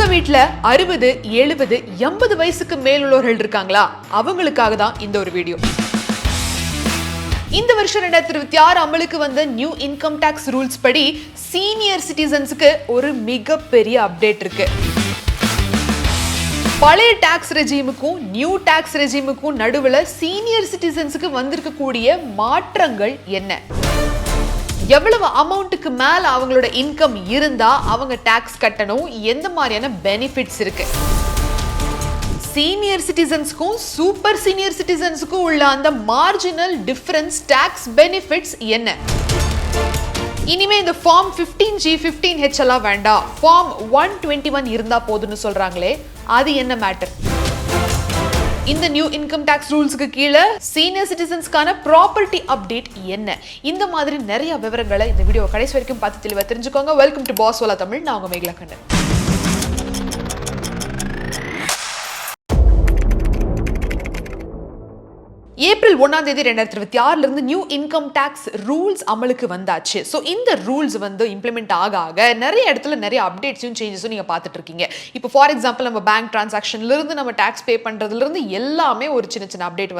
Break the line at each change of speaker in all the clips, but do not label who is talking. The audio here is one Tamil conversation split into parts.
உங்க வீட்ல 60, 70, 80 வயசுக்கு மேலுள்ளவர்கள் இருக்காங்களா? அவங்களுக்காக தான் இந்த ஒரு வீடியோ. இந்த வருஷம் 2026 அமலுக்கு வந்த நியூ இன்கம் டாக்ஸ் ரூல்ஸ் படி சீனியர் சிட்டிசன்ஸ்க்கு ஒரு மிகப்பெரிய அப்டேட் இருக்கு. பழைய டாக்ஸ் ரெஜிமுக்கும் நியூ டாக்ஸ் ரெஜிமுக்கும் நடுவில் சீனியர் சிட்டிசன்ஸுக்கு வந்திருக்கக்கூடிய மாற்றங்கள் என்ன? எவ்வளவு அமௌண்ட்டுக்கு மேல அவங்களோட இன்கம் இருந்தா அவங்க டாக்ஸ் கட்டணும்? எந்த மாதிரியான பெனிஃபிட்ஸ் இருக்கு? சீனியர் சிட்டிசன்ஸ்க்கும் சூப்பர் சீனியர் சிட்டிசன்ஸ்க்கும் உள்ள அந்த மார்ஜினல் டிஃபரன்ஸ் டாக்ஸ் பெனிஃபிட்ஸ் என்ன? இனிமே இந்த ஃபார்ம் 15G 15H எல்லாம் வேண்டாம், ஃபார்ம் 121 இருந்தா போதுன்னு சொல்றாங்களே, அது என்ன மேட்டர்? இந்த நியூ இன்கம் டாக்ஸ் ரூல்ஸ்க்கு கீழே சீனியர் சிட்டிசன்ஸ்க்கான ப்ராப்பர்ட்டி அப்டேட் என்ன? இந்த மாதிரி நிறைய விவரங்களை இந்த வீடியோ கடைசி வரைக்கும் பார்த்து தெளிவாக தெரிஞ்சுக்கோங்க. வெல்கம் டு பாஸ் வாலா தமிழ். நான் உங்க மேகலா கண்ணன். ஏப்ரல் 1 2026 இருந்து நியூ இன்கம் டாக்ஸ் ரூல்ஸ் அமலுக்கு வந்தாச்சு. ஸோ இந்த ரூல்ஸ் இம்ப்ளிமெண்ட் ஆக நிறைய இடத்துல நிறைய அப்டேட்ஸும் சேஞ்சஸும் நீங்கள் பார்த்துட்டு இருக்கீங்க. இப்போ ஃபார் எக்ஸாம்பிள் நம்ம பேங்க் டிரான்சாக்ஷன்லேருந்து நம்ம டாக்ஸ் பே பண்ணுறதுலேருந்து எல்லாமே ஒரு சின்ன சின்ன அப்டேட்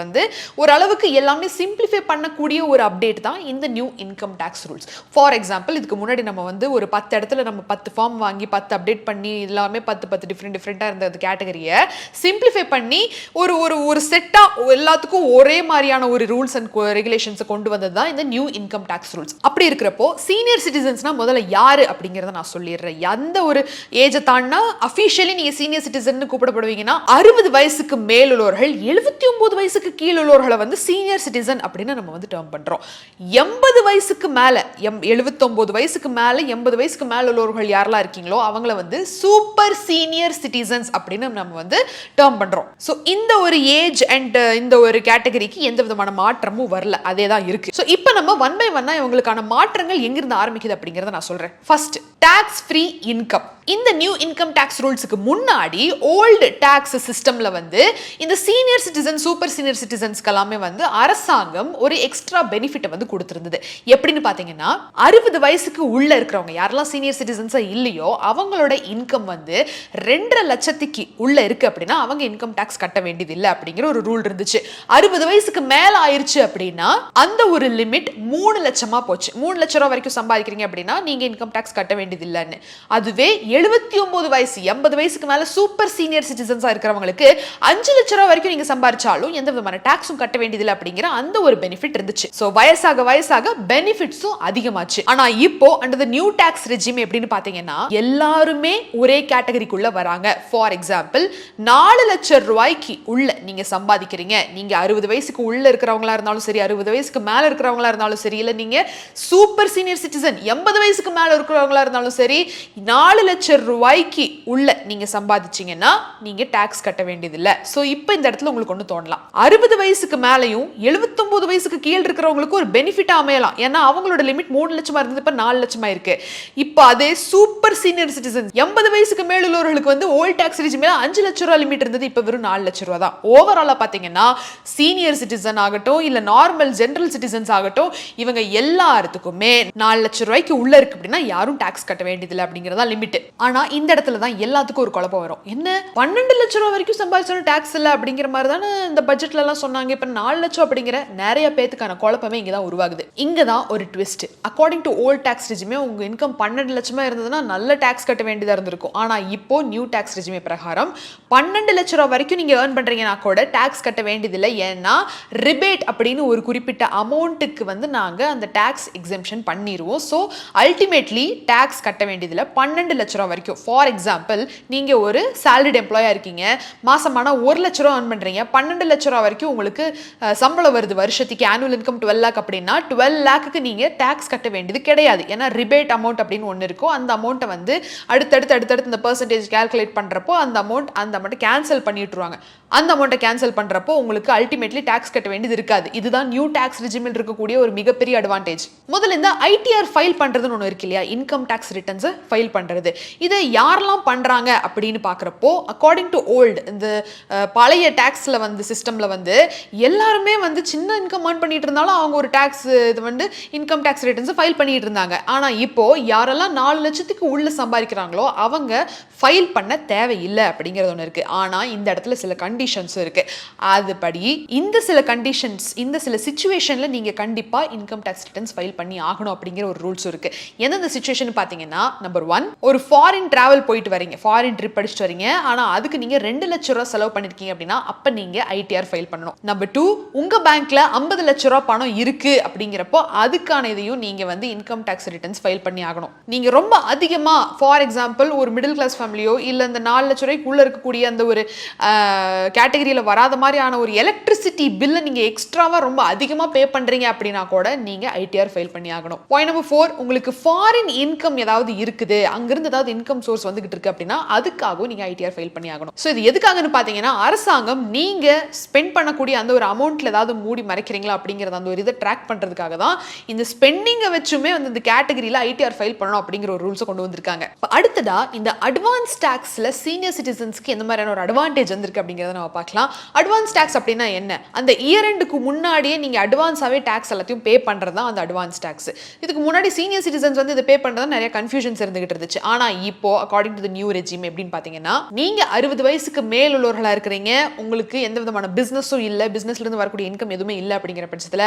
ஓரளவுக்கு எல்லாமே சிம்பிளிஃபை பண்ணக்கூடிய ஒரு அப்டேட் தான் இந்த new income tax rules. For example இதுக்கு முன்னாடி நம்ம ஒரு 10 இடத்துல நம்ம 10 ஃபார்ம் வாங்கி 10 அப்டேட் பண்ணி எல்லாமே 10 டிஃப்ரெண்ட்டாக இருந்த கேட்டகரியை சிம்பிளிஃபை பண்ணி ஒரு செட்டாக எல்லாத்துக்கும் ஒரே மாதிரியான ஒரு ரூல்ஸ் அண்ட் ரெகுலேஷன்ஸ் கொண்டு வந்தது தான் இந்த நியூ இன்கம் டாக்ஸ் ரூல்ஸ். அப்படி இருக்கிறப்போ சீனியர் சிட்டிசன்ஸ்னா முதல்ல யாரு அப்படிங்கறத நான் சொல்லிடுறேன். எந்த ஒரு ஏஜை தாண்டா அபிஷியலி நீங்க சீனியர் சிட்டிசன் கூப்பிடப்படுவீங்கன்னா 60 வயசுக்கு மேலுள்ளவர்கள், 79 வயசுக்கு கீழ் உள்ளவர்களை சீனியர் சிட்டிசன் அப்படின்னு நம்ம டேர்ம் பண்றோம். 80 வயசுக்கு மேல 79 வயசுக்கு மேல 80 வயசுக்கு மேல உள்ளவர்கள் யாரெல்லாம் இருக்கீங்களோ அவங்கள சூப்பர் சீனியர் சிட்டிசன்ஸ் அப்படின்னு நம்ம டேர்ம் பண்றோம். சோ இந்த ஒரு ஏஜ் அண்ட் இந்த ஒரு கேட்டகரி எந்த விதமான மாற்றமும் வரல, அதே தான் இருக்கு. சோ இப்போ நம்ம ஒன் பை ஒன்னா இவங்களுக்கான மாற்றங்கள் எங்கிருந்து ஆரம்பிக்குது அப்படிங்கறத நான் சொல்றேன். First, tax free income. இந்த நியூ இன்கம் டாக்ஸ் ரூல்ஸ்க்கு முன்னாடி ஓல்டு டாக்ஸ் சிஸ்டம்ல இந்த சீனியர் சிட்டிசன் சூப்பர் சீனியர் சிட்டிசன்ஸ்க்கு எல்லாமே அரசாங்கம் ஒரு எக்ஸ்ட்ரா பெனிஃபிட் கொடுத்திருந்தது. எப்படின்னு பாத்தீங்கன்னா 60 வயசுக்கு உள்ள இருக்கிறவங்க யாரெல்லாம் சீனியர் சிட்டிசன்ஸா இல்லையோ அவங்களோட இன்கம் 2.5 லட்சத்துக்கு உள்ள இருக்கு அப்படின்னா அவங்க இன்கம் டாக்ஸ் கட்ட வேண்டியது இல்லை அப்படிங்கிற ஒரு ரூல் இருந்துச்சு. 60 வயசுக்கு மேல ஆயிருச்சு அப்படின்னா அந்த ஒரு லிமிட் 3 லட்சமா போச்சு. 3 லட்சம் ரூபாய் வரைக்கும் சம்பாதிக்கிறீங்க அப்படின்னா நீங்க இன்கம் டாக்ஸ் கட்ட வேண்டியது இல்லைன்னு. அதுவே 79 வயசு 80 வயசுக்கு மேல சூப்பர் சீனியர் சிட்டிசன்ஸா இருக்கிறவங்களுக்கு 5 லட்சம் ரூபாய் வரைக்கும் நீங்க சம்பாதிச்சாலும் எந்த விதமான டாக்ஸும் கட்ட வேண்டியதில்லை அப்படிங்கிற அந்த ஒரு பெனிஃபிட் இருந்துச்சு. சோ வயசாக பெனிஃபிட்ஸும் அதிகமாச்சு. ஆனா இப்போ அந்த நியூ டாக்ஸ் ரெஜிம் எப்படின்னு பாத்தீங்கன்னா எல்லாருமே ஒரே கேட்டகரிக்குள்ள வராங்க. ஃபார் எக்ஸாம்பிள் 4 லட்சம் ரூபாய்க்கு உள்ள நீங்க சம்பாதிக்கிறீங்க, நீங்க 60 வயசுக்கு உள்ள இருக்கிறவங்களா இருந்தாலும் சரி, 60 வயசுக்கு மேல இருக்கிறவங்களா இருந்தாலும் சரி, இல்ல நீங்க சூப்பர் சீனியர் சிட்டிசன் 80 வயசுக்கு மேல இருக்கிறவங்களா இருந்தாலும் சரி, 4 லட்சம் ரூபாய்க்கு உள்ள நீங்க சம்பாதிச்சீங்கன்னா நீங்க டாக்ஸ் கட்ட வேண்டியதில்லை. சோ இப்போ இந்த இடத்துல உங்களுக்கு ஒண்ணு தோணலாம், 60 வயசுக்கு மேலையும் 79 வயசுக்கு கீழ் இருக்கிறவங்களுக்கு ஒரு பெனிஃபிட் அமையலாம். ஏன்னா அவங்களோட லிமிட் 3 லட்சமா இருந்தது இப்ப 4 லட்சமா இருக்கு. இப்போ அதே சூப்பர் சீனியர் சிட்டிசன் 80 வயசுக்கு மேல உள்ளவர்களுக்கு ஓல்ட் டாக்ஸ் ரெஜிம் 5 லட்சம் ரூபாய் லிமிட் இருந்தது, இப்ப வெறும் 4 லட்சம் ரூபாய் தான். ஓவராலா பாத்தீங்கன்னா சீனியர் சிட்டிசன் ஆகட்டும் இல்ல நார்மல் ஜெனரல் சிட்டிசன்ஸ் ஆகட்டும் இவங்க எல்லாத்துக்குமே 4 லட்சம் ரூபாய்க்கு உள்ள இருக்கு அப்படின்னா யாரும் டாக்ஸ் கட்ட வேண்டியதில்லை அப்படிங்கறதா லிமிட். ஆனா இந்த இடத்துல தான் எல்லாத்துக்கும் ஒரு குழப்பம் வரும். என்ன 12 லட்சம் ரூபாய் வரைக்கும் சம்பாதிச்சாலும் டாக்ஸ் இல்ல அப்படிங்கிற மாதிரி தானே இந்த பட்ஜெட்ல எல்லாம் சொன்னாங்க. இப்ப 4 லட்சம் அப்படிங்கிற நிறைய பேத்துக்கான குழப்பமே இங்கதான் உருவாகுது. இங்கதான் ஒரு twist. According to old tax regime உங்க இன்கம் 12 லட்சமா இருந்ததுன்னா நல்ல டாக்ஸ் கட்ட வேண்டியதா இருந்திருக்கும். ஆனா இப்போ நியூ டாக்ஸ் ரெஜிமே பிரகாரம் 12 லட்சம் ரூபாய் வரைக்கும் நீங்க ஏர்ன் பண்றீங்கன்னா கூட டாக்ஸ் கட்ட வேண்டியதில்லை. ஏன்னா ரிபேட் அப்படின்னு ஒரு குறிப்பிட்ட அமௌண்ட்டுக்கு நாங்க அந்த டாக்ஸ் எக்ஸம்ஷன் பண்ணிடுவோம். ஸோ அல்டிமேட்லி டாக்ஸ் கட்ட வேண்டியதில்லை 12 லட்ச ரூபா வரைக்கும். ஃபார் எக்ஸாம்பிள் நீங்க ஒரு சாலரிட் எம்ப்ளாயா இருக்கீங்க, மாசமான 1 லட்ச ரூபா earn பண்றீங்க, 12 லட்ச ரூபா வரைக்கும் உங்களுக்கு சம்பளம் வருது வருஷத்துக்கு, ஆனுவல் இன்கம் 12 லேக் அப்படின்னா 12 லேக்குக்கு நீங்க டாக்ஸ் கட்ட வேண்டியது கிடையாது. ஏன்னா ரிபேட் அமௌண்ட் அப்படின்னு ஒன்று இருக்கும். அந்த அமௌண்ட்டை அடுத்தடுத்து இந்த பெர்சன்டேஜ் கால்குலேட் பண்றப்போ அந்த அமௌண்ட் கேன்சல் பண்ணிட்டுருவாங்க. அந்த அமௌண்ட்டை கேன்சல் பண்றப்போ உங்களுக்கு அல்டிமேட்லி சொல்லி டாக்ஸ் கட்ட வேண்டியது இருக்காது. இதுதான் நியூ டாக்ஸ் ரெஜிமில் இருக்கக்கூடிய ஒரு மிகப்பெரிய அட்வான்டேஜ். முதல்ல இந்த ஐடிஆர் ஃபைல் பண்றதுன்னு ஒன்று இருக்கு இல்லையா, இன்கம் டாக்ஸ் ரிட்டர்ன்ஸ் ஃபைல் பண்றது. இதை யாரெல்லாம் பண்றாங்க அப்படின்னு பார்க்குறப்போ அக்கார்டிங் டு ஓல்டு இந்த பழைய டாக்ஸில் வந்து சிஸ்டமில் வந்து எல்லாருமே வந்து சின்ன இன்கம் ஏர்ன் பண்ணிட்டு இருந்தாலும் அவங்க ஒரு டாக்ஸ் இது வந்து இன்கம் டாக்ஸ் ரிட்டர்ன்ஸ் ஃபைல் பண்ணிட்டு இருந்தாங்க. ஆனால் இப்போ யாரெல்லாம் 4 லட்சத்துக்கு உள்ள சம்பாதிக்கிறாங்களோ அவங்க ஃபைல் பண்ண தேவையில்லை அப்படிங்கிறது ஒன்று இருக்கு. ஆனால் இந்த இடத்துல சில கண்டிஷன்ஸ் இருக்கு. அதுபடி இந்த சில கண்டிஷன்ஸ் இந்த சில சிச்சுவேஷன்ல நீங்க கண்டிப்பா இன்கம் டாக்ஸ் ரிட்டர்ன்ஸ் ஃபைல் பண்ணி ஆகணும் அப்படிங்கிற ஒரு ரூல்ஸ் இருக்கு. எந்தெந்த சிச்சுவேஷன் பார்த்தீங்கன்னா, நம்பர் 1, ஒரு ஃபாரின் டிராவல் போயிட்டு வரீங்க, ஃபாரின் ட்ரிப் அடிச்சுட்டு வரீங்க, ஆனால் அதுக்கு நீங்க 2 லட்சம் ரூபாய் செலவு பண்ணிருக்கீங்க அப்படின்னா அப்ப நீங்க ஐடிஆர் ஃபைல் பண்ணணும். நம்பர் 2, உங்க பேங்க்ல 50 லட்சம் ரூபாய் பணம் இருக்கு அப்படிங்கிறப்போ அதுக்கான இதையும் நீங்க வந்து இன்கம் டாக்ஸ் ரிட்டர்ன்ஸ் ஃபைல் பண்ணி ஆகணும். நீங்க ரொம்ப அதிகமா ஃபார் எக்ஸாம்பிள் ஒரு மிடில் கிளாஸ் ஃபேமிலியோ இல்ல இந்த 4 லட்சம் ரூபாய்க்குள்ள இருக்கக்கூடிய அந்த ஒரு கேட்டகரியில வராத மாதிரியான ஒரு எலக்ட்ரிசிட்டி பில்லை நீங்க எக்ஸ்ட்ராவா ரொம்ப அதிகமா பே பண்றீங்க அப்படின்னா கூட நீங்க ஐடிஆர் ஃபைல் பண்ணி ஆகணும். பாயிண்ட் நம்பர் 4, உங்களுக்கு ஃபாரின் இன்கம் ஏதாவது இருக்குது, அங்கிருந்து ஏதாவது இன்கம் சோர்ஸ் வந்துகிட்டு இருக்கு அப்படின்னா அதுக்காகவும் நீங்க ஐடிஆர் ஃபைல் பண்ணி ஆகணும். ஸோ இது எதுக்காகன்னு பாத்தீங்கன்னா, அரசாங்கம் நீங்க ஸ்பெண்ட் பண்ணக்கூடிய அந்த ஒரு அமௌண்ட்ல ஏதாவது மூடி மறைக்கிறீங்களா அப்படிங்கறத அந்த ஒரு இதை ட்ராக் பண்றதுக்காக தான் இந்த ஸ்பெண்டிங்கை வச்சுமே வந்து இந்த கேட்டகரியில ஐடிஆர் ஃபைல் பண்ணணும் அப்படிங்கிற ஒரு ரூல்ஸை கொண்டு வந்திருக்காங்க. அடுத்ததா இந்த அட்வான்ஸ் டாக்ஸ்ல சீனியர் சிட்டிசன்ஸ்க்கு எந்த மாதிரியான ஒரு அட்வான்டேஜ் வந்திருக்கு அப்படிங்கறத நம்ம பார்க்கலாம். அட்வான்ஸ் டாக்ஸ் அப்படின்னா என்ன? அந்த இயர் எண்டுக்கு முன்னாடியே நீங்க அட்வான்ஸாவே டாக்ஸ் எல்லாத்தையும் பே பண்றது தான் அந்த அட்வான்ஸ் டாக்ஸ். இதுக்கு முன்னாடி சீனியர் சிட்டிசன்ஸ் வந்து இதை பே பண்றது நிறைய கன்ஃபியூஷன்ஸ் இருந்துகிட்டு இருந்துச்சு. ஆனா இப்போ according to the new regime எப்படின்னு பாத்தீங்கன்னா, நீங்க 60 வயசுக்கு மேல் உள்ளவர்களா இருக்கிறீங்க, உங்களுக்கு எந்த விதமான பிசினஸும் இல்ல, பிசினஸ்ல இருந்து வரக்கூடிய இன்கம் எதுவுமே இல்ல அப்படிங்கிற பட்சத்துல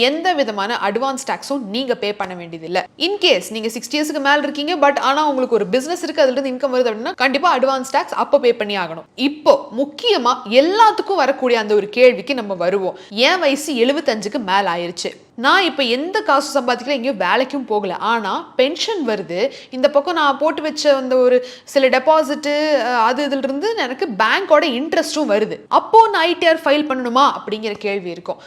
எந்த விதமான அட்வான்ஸ் டாக்ஸும் நீங்க பே பண்ண வேண்டியது இல்ல. இன்கேஸ் நீங்க 60 இயர்ஸ்க்கு மேல இருக்கீங்க பட் ஆனா உங்களுக்கு ஒரு பிசினஸ் இருக்கு, அதுல இருந்து இன்கம் வருது அப்படின்னா கண்டிப்பா அட்வான்ஸ் டாக்ஸ் அப்ப பே பண்ணி ஆகணும். இப்போ முக்கியமா எல்லாத்துக்கும் வரக்கூடிய அந்த ஒரு கேள்விக்கு நம்ம வருவோம். என் வயசு 75க்கு மேல ஆயிருச்சு, நான் இப்போ எந்த காசு சம்பாதிக்கல, எங்கேயும் வேலைக்கும் போகல, ஆனால் பென்ஷன் வருது, இந்த பக்கம் நான் போட்டு வச்ச அந்த ஒரு சில டெபாசிட்டு அது இதுல இருந்து எனக்கு பேங்கோட இன்ட்ரெஸ்ட்டும் வருது, அப்போ நான் ஐடிஆர் ஃபைல் பண்ணணுமா அப்படிங்கிற கேள்வி இருக்கும்.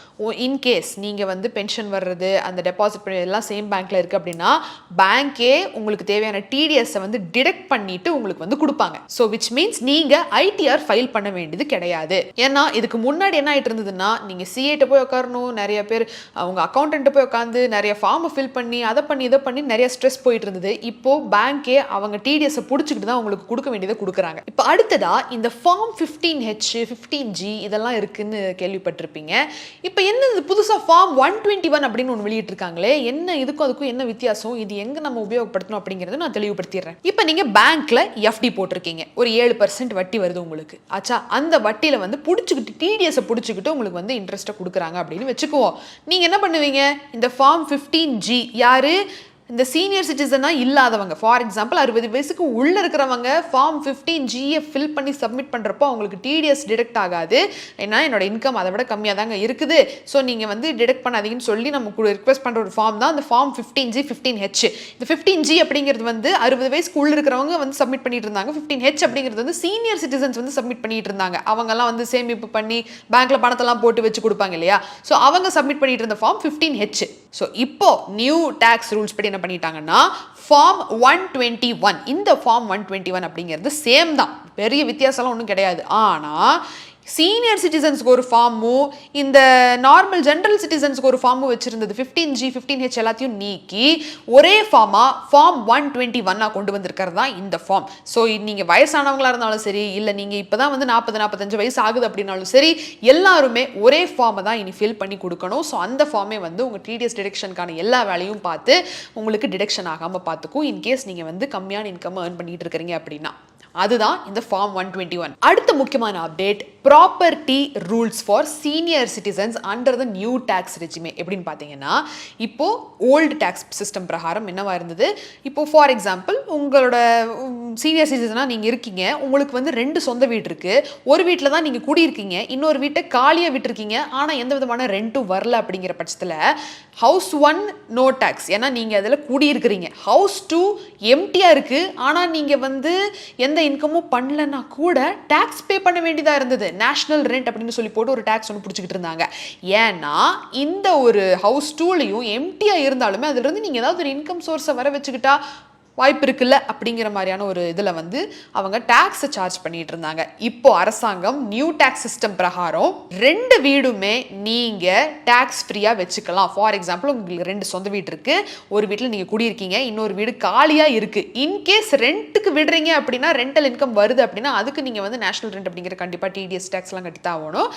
இன்கேஸ் நீங்கள் வந்து பென்ஷன் வர்றது அந்த டெபாசிட் எல்லாம் சேம் பேங்க்ல இருக்கு அப்படின்னா பேங்கே உங்களுக்கு தேவையான டிடிஎஸ் வந்து டிடெக்ட் பண்ணிட்டு உங்களுக்கு வந்து கொடுப்பாங்க. ஸோ விச் மீன்ஸ் நீங்க ஐடிஆர் ஃபைல் பண்ண வேண்டியது கிடையாது. ஏன்னா இதுக்கு முன்னாடி என்ன ஆயிட்டு இருந்ததுன்னா, நீங்க சிஏட்ட போய் உட்காரணும், நிறைய பேர் அவங்க அக்கௌண்டன்ட் போய் உட்காந்து நிறைய ஃபார்மை ஃபில் பண்ணி அதை பண்ணி இதை பண்ணி நிறைய ஸ்ட்ரெஸ் போயிட்டு இருந்தது. இப்போ பேங்கே அவங்க டிடிஎஸ் பிடிச்சிக்கிட்டு தான் உங்களுக்கு கொடுக்க வேண்டியதை கொடுக்குறாங்க. இப்போ அடுத்ததா இந்த ஃபார்ம் 15H 15G இதெல்லாம் இருக்குன்னு கேள்விப்பட்டிருப்பீங்க. இப்போ என்ன புதுசாக ஃபார்ம் 121 அப்படின்னு ஒன்று வெளியிட்டு இருக்காங்களே, என்ன இதுக்கும் அதுக்கும் என்ன வித்தியாசம், இது எங்க நம்ம உபயோகப்படுத்தணும் அப்படிங்கிறத நான் தெளிவுபடுத்திடுறேன். இப்போ நீங்க பேங்க்ல எஃப்டி போட்டிருக்கீங்க, ஒரு 7% வட்டி வருது உங்களுக்கு ஆச்சா, அந்த வட்டியில வந்து பிடிச்சிக்கிட்டு டிடிஎஸ் பிடிச்சிக்கிட்டு உங்களுக்கு வந்து இன்ட்ரெஸ்ட்டை கொடுக்குறாங்க அப்படின்னு வச்சுக்குவோம். நீங்க என்ன பண்ணுவீங்க, இந்த ஃபார்ம் 15G யாரு, இந்த சீனியர் சிட்டிசனா இல்லாதவங்க, ஃபார் எக்ஸாம்பிள் 60 வயசுக்கு உள்ள இருக்கிறவங்க ஃபார்ம் 15G ஃபில் பண்ணி சப்மிட் பண்றப்போ அவங்களுக்கு டிடிஎஸ் டிடெக்ட் ஆகாது. ஏன்னா என்னோட இன்கம் அதை விட கம்மியாக தாங்க இருக்குது, ஸோ நீங்க வந்து டிடெக்ட் பண்ணாதீங்கன்னு சொல்லி நம்ம ரிக்வெஸ்ட் பண்ற ஒரு ஃபார்ம் தான் இந்த ஃபார்ம் 15G 15H. இந்த 15G அப்படிங்கிறது வந்து 60 வயசுக்கு உள்ள இருக்கிறவங்க வந்து சப்மிட் பண்ணிட்டு இருந்தாங்க. 15H அப்படிங்கிறது வந்து சீனியர் சிட்டிசன்ஸ் வந்து சப்மிட் பண்ணிட்டு இருந்தாங்க. அவங்கெல்லாம் வந்து சேமிப்பு பண்ணி பேங்க்ல பணத்தெல்லாம் போட்டு வச்சு கொடுப்பாங்க இல்லையா, ஸோ அவங்க சப்மிட் பண்ணிட்டு இருந்த ஃபார்ம் 15H. ஸோ இப்போ நியூ டாக்ஸ் ரூல்ஸ் படி என்ன பண்ணிட்டாங்கன்னா ஃபார்ம் 121, இந்த ஃபார்ம் 121 அப்படிங்கிறது சேம் தான், பெரிய வித்தியாசம்லாம் ஒன்றும் கிடையாது. ஆனால் சீனியர் சிட்டிசன்ஸ்க்கு ஒரு ஃபார்மும் இந்த நார்மல் ஜென்ரல் சிட்டிசன்ஸ்க்கு ஒரு ஃபார்மும் வச்சிருந்தது 15G 15H எல்லாத்தையும் நீக்கி ஒரே ஃபார்மா ஃபார்ம் 121 கொண்டு வந்திருக்கிறது தான் இந்த ஃபார்ம். ஸோ நீங்கள் வயசானவங்களா இருந்தாலும் சரி, இல்லை நீங்கள் இப்போ தான் வந்து 40-45 வயசு ஆகுது அப்படின்னாலும் சரி, எல்லாருமே ஒரே ஃபார்மை தான் இனி ஃபில் பண்ணி கொடுக்கணும். ஸோ அந்த ஃபார்மே வந்து உங்கள் டிடிஎஸ் டிடெக்ஷனுக்கான எல்லா வேலையும் பார்த்து உங்களுக்கு டிடெக்ஷன் ஆகாமல் பார்த்துக்கும். இன்கேஸ் நீங்கள் வந்து கம்மியான இன்கம் ஏர்ன் பண்ணிட்டு இருக்கிறீங்க அப்படின்னா அதுதான் இந்த ஃபார்ம் 121. அடுத்த முக்கியமான update, property rules for senior citizens under the new tax regime. எப்படின்னு பார்த்தீங்கன்னா, இப்போ ஓல்டு டாக்ஸ் சிஸ்டம் பிரகாரம் என்னவா இருந்தது, இப்போ ஃபார் எக்ஸாம்பிள் உங்களோட சீனியர் சிட்டிசனாக நீங்கள் இருக்கீங்க, உங்களுக்கு வந்து 2 சொந்த வீடு இருக்கு, ஒரு வீட்டில் தான் நீங்கள் குடியிருக்கீங்க, இன்னொரு வீட்டை காலியாக விட்டுருக்கீங்க, ஆனால் எந்த விதமான ரெண்ட்டும் வரல அப்படிங்கிற பட்சத்தில் ஹவுஸ் 1 நோ டாக்ஸ், ஏன்னா நீங்கள் அதில் குடியிருக்கிறீங்க. ஹவுஸ் 2 எம்டியாக இருக்கு, ஆனால் நீங்கள் வந்து எந்த இன்கமும் பண்ணலன்னா கூட டாக்ஸ் பே பண்ண வேண்டியதாக இருந்தது. நேஷனல் ரெண்ட் அப்படின்னு சொல்லி போட்டு ஒரு டாக்ஸ் ஒன்று பிடிச்சிக்கிட்டு இருந்தாங்க. ஏன்னா இந்த ஒரு ஹவுஸ் 2லையும் எம்டியாக இருந்தாலுமே அதுலேருந்து நீங்கள் ஏதாவது ஒரு இன்கம் சோர்ஸை வர வச்சுக்கிட்டா வாய்ப்பு இருக்குல்ல அப்படிங்கிற மாதிரியான ஒரு இதில் வந்து அவங்க டேக்ஸை சார்ஜ் பண்ணிட்டு இருந்தாங்க. இப்போ அரசாங்கம் நியூ டேக்ஸ் சிஸ்டம் பிரகாரம் 2 வீடுமே நீங்கள் டேக்ஸ் ஃப்ரீயாக வச்சுக்கலாம். ஃபார் எக்ஸாம்பிள் உங்களுக்கு 2 சொந்த வீடு இருக்குது, ஒரு வீட்டில் நீங்கள் குடியிருக்கீங்க, இன்னொரு வீடு காலியாக இருக்குது. இன்கேஸ் ரெண்ட்டுக்கு விடுறீங்க அப்படின்னா, ரெண்டல் இன்கம் வருது அப்படின்னா அதுக்கு நீங்கள் வந்து நேஷனல் ரெண்ட் அப்படிங்கிற கண்டிப்பாக டிடிஎஸ் டேக்ஸ்லாம் கட்டி தான் ஆகணும்.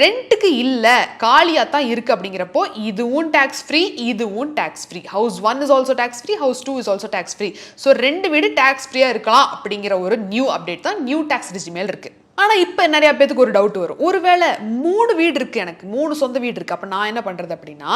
ரெண்ட்டுக்கு இல்லை காலியாக தான் இருக்குது அப்படிங்கிறப்போ இதுவும் டேக்ஸ் ஃப்ரீ, இதுவும் tax free. House 1 is also tax free, house 2 is also tax free. So 2 வீடு டேக்ஸ் ஃப்ரீயாக இருக்கலாம் அப்படிங்கிற ஒரு நியூ அப்டேட் தான் நியூ டேக்ஸ் ரெஜிமேல் இருக்குது. ஆனால் இப்போ நிறையா பேத்துக்கு ஒரு டவுட் வரும், ஒருவேளை 3 வீடு இருக்குது, எனக்கு 3 சொந்த வீடு இருக்குது, அப்போ நான் என்ன பண்ணுறது அப்படின்னா,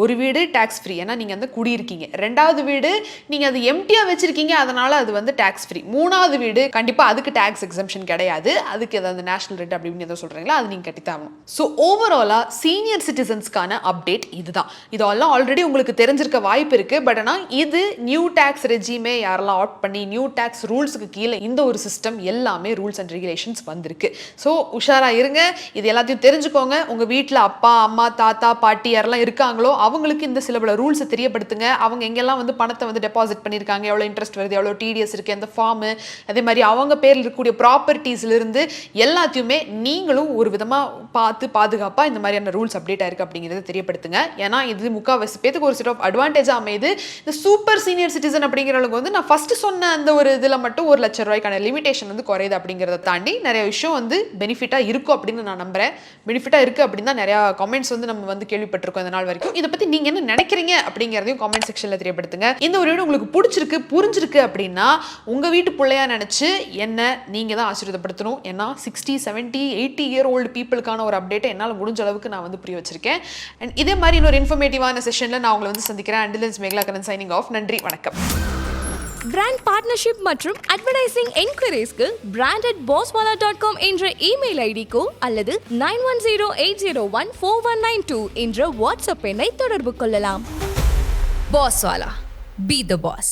ஒரு வீடு டேக்ஸ் ஃப்ரீ ஏன்னா நீங்கள் வந்து குடியிருக்கீங்க, 2வது வீடு நீங்கள் அது எம்டியாக வச்சுருக்கீங்க அதனால் அது வந்து டேக்ஸ் ஃப்ரீ, 3வது வீடு கண்டிப்பாக அதுக்கு டேக்ஸ் எக்ஸம்ஷன் கிடையாது, அதுக்கு ஏதாவது நேஷனல் ரெண்ட் அப்படின்னு எதாவது சொல்கிறீங்களா அது நீங்கள் கட்டித்தாகணும். ஸோ ஓவராலாக சீனியர் சிட்டிசன்ஸ்க்கான அப்டேட் இதுதான். இதெல்லாம் ஆல்ரெடி உங்களுக்கு தெரிஞ்சிருக்க வாய்ப்பு இருக்குது. பட் ஆனால் இது நியூ டேக்ஸ் ரெஜிமே யாரெல்லாம் ஆட் பண்ணி நியூ டேக்ஸ் ரூல்ஸுக்கு கீழே இந்த ஒரு சிஸ்டம் எல்லாமே ரூல்ஸ் அண்ட் ரெகுலேஷன்ஸ் வந்திருக்கு. ஸோ உஷாரா இருங்க, இது எல்லாத்தையும் தெரிஞ்சுக்கோங்க. உங்க வீட்டில் அப்பா அம்மா தாத்தா பாட்டி யாரெல்லாம் இருக்காங்களோ அவங்களுக்கு இந்த சில பல ரூல்ஸை தெரியப்படுத்துங்க. அவங்க எங்கெல்லாம் வந்து பணத்தை வந்து டெபாசிட் பண்ணியிருக்காங்க, எவ்வளோ இன்ட்ரெஸ்ட் வருது, எவ்வளோ டிடிஎஸ் இருக்குது, அந்த ஃபார்மு, அதே மாதிரி அவங்க பேரில் இருக்கக்கூடிய ப்ராப்பர்ட்டிஸ்லேருந்து எல்லாத்தையுமே நீங்களும் ஒரு விதமாக பார்த்து பாதுகாப்பாக இந்த மாதிரியான ரூல்ஸ் அப்டேட் ஆயிருக்கு அப்படிங்கிறத தெரியப்படுத்துங்க. ஏன்னா இது முக்கால்வாசி பேருக்கு ஒரு செட் ஆஃப் அட்வான்டேஜாக அமையுது. இந்த சூப்பர் சீனியர் சிட்டிசன் அப்படிங்கிறவங்களுக்கு வந்து நான் ஃபர்ஸ்ட் சொன்ன அந்த ஒரு இதில் மட்டும் 1 லட்சம் ரூபாய்க்கான லிமிடேஷன் வந்து குறையுது அப்படிங்கிறத தாண்டி நிறைய விஷயம் வந்து பெனிஃபிட்டாக இருக்கும் அப்படின்னு நான் நம்புறேன். பெனிஃபிட்டாக இருக்குது அப்படின்னு தான் நிறையா கமெண்ட்ஸ் வந்து நம்ம வந்து கேள்விப்பட்டிருக்கோம் இந்த நாள் வரைக்கும். இதை பற்றி நீங்கள் என்ன நினைக்கிறீங்க அப்படிங்கிறதையும் கமெண்ட் செக்ஷனில் தெரியப்படுத்துங்க. இந்த ஒரு வீடியோ உங்களுக்கு பிடிச்சிருக்கு புரிஞ்சிருக்கு அப்படின்னா உங்கள் வீட்டு பிள்ளையா நினச்சி என்ன நீங்கள் தான் ஆசீர்வாதப்படுத்தணும். ஏன்னா 60, 70, 80 இயர் ஓல்டு பீப்புளுக்கான ஒரு அப்டேட்டை என்னால் முடிஞ்ச அளவுக்கு நான் வந்து புரிய வச்சிருக்கேன். அண்ட் இதே மாதிரி இன்னொரு இன்ஃபர்மேட்டிவான செஷனில் நான் உங்களை வந்து சந்திக்கிறேன். Until Mekala Kannan signing off. நன்றி, வணக்கம்.
பிராண்ட் பார்ட்னர்ஷிப் மற்றும் அட்வர்டைசிங் என்கொயரிஸ்க்கு brand@bosswala.com என்ற இமெயில் ஐடிக்கோ அல்லது 9108014192 என்ற வாட்ஸ்அப் எண்ணை தொடர்பு கொள்ளலாம்.
Bosswala. Be the boss.